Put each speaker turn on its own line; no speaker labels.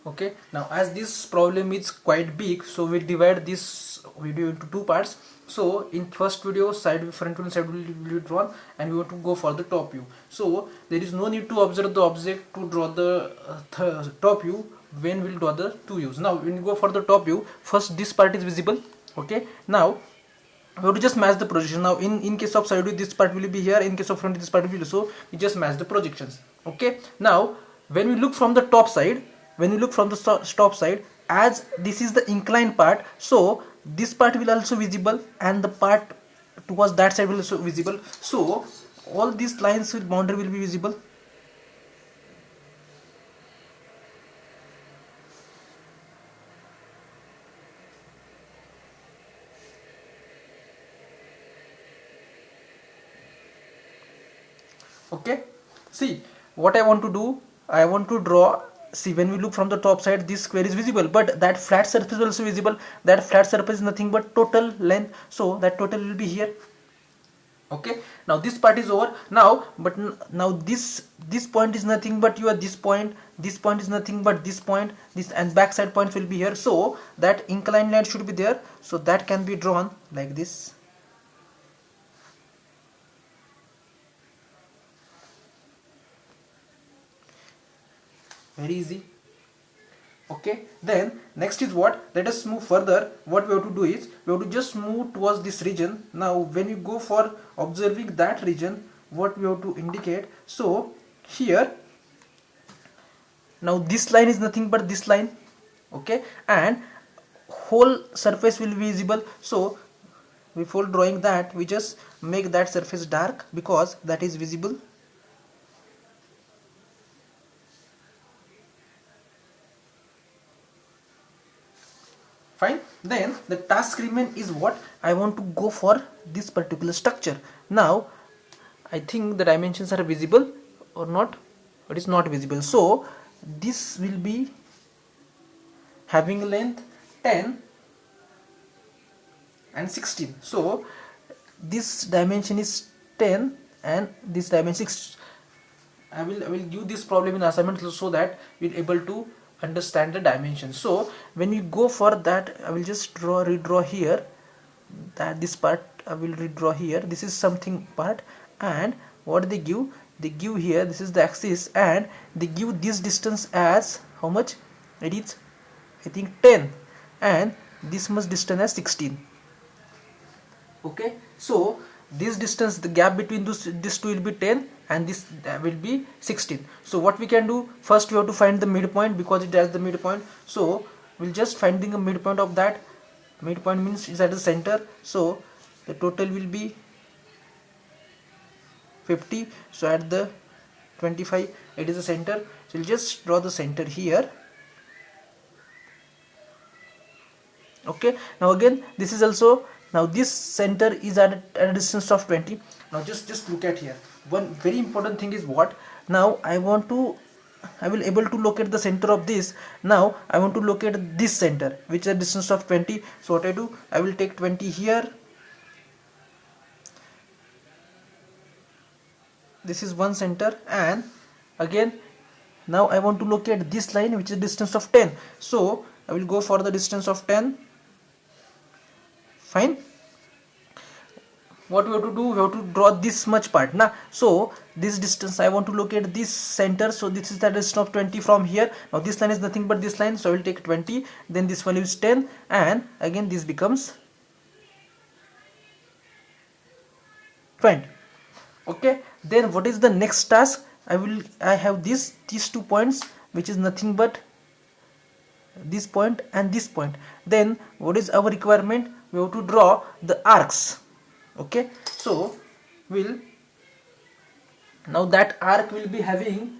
Okay, now as this problem is quite big, so we'll divide this video into two parts. So in first video, front view and side view will be drawn, and we want to go for the top view. So there is no need to observe the object to draw the top view when we'll draw the two views. Now when you go for the top view, first this part is visible. Okay, now we have to just match the projection. Now in case of side view, this part will be here, in case of front this part will be, so we just match the projections. Okay, now when we look from the top side, top side, as this is the inclined part, so this part will also visible and the part towards that side will also visible. So all these lines with boundary will be visible. Okay, see what I want to do, I want to draw. See, when we look from the top side, this square is visible, but that flat surface is also visible. That flat surface is nothing but total length, so that total will be here. Okay, now this part is over now, but now this point is nothing but this point is nothing but this point, this and backside points will be here, so that inclined line should be there, so that can be drawn like this. Very easy. Okay, then next is what, let us move further. What we have to do is we have to just move towards this region. Now when you go for observing that region, what we have to indicate, so here now this line is nothing but this line. Okay, and whole surface will be visible, so before drawing that we just make that surface dark because that is visible. Fine, then the task remain is what, I want to go for this particular structure. Now I think the dimensions are visible or not, it is not visible, so this will be having length 10 and 16, so this dimension is 10 and this dimension 6. I will give this problem in assignment so that we'll able to understand the dimensions. So when we go for that, I will just redraw here, that this part I will redraw here, this is something part, and what they give here, this is the axis, and they give this distance as how much, it is I think 10, and this much distance as 16. Okay, so this distance, the gap between these two will be 10 and this will be 16. So what we can do, first we have to find the midpoint because it has the midpoint, so we'll just finding a midpoint of that. Midpoint means is at the center, so the total will be 50, so at the 25 it is the center, so we'll just draw the center here. Okay, now again this is also, now this center is at a distance of 20. Now just look at here, one very important thing is what, now I will able to locate the center of this. Now I want to locate this center which is a distance of 20, so what I do, I will take 20 here, this is one center, and again now I want to locate this line which is a distance of 10, so I will go for the distance of 10. Fine, what we have to do, we have to draw this much part now, so this distance I want to locate this center, so this is the distance of 20 from here. Now this line is nothing but this line, so I will take 20, then this value is 10, and again this becomes 20. Okay, then what is the next task, I have these 2 points which is nothing but this point and this point. Then what is our requirement, we have to draw the arcs. Okay, so now that arc will be having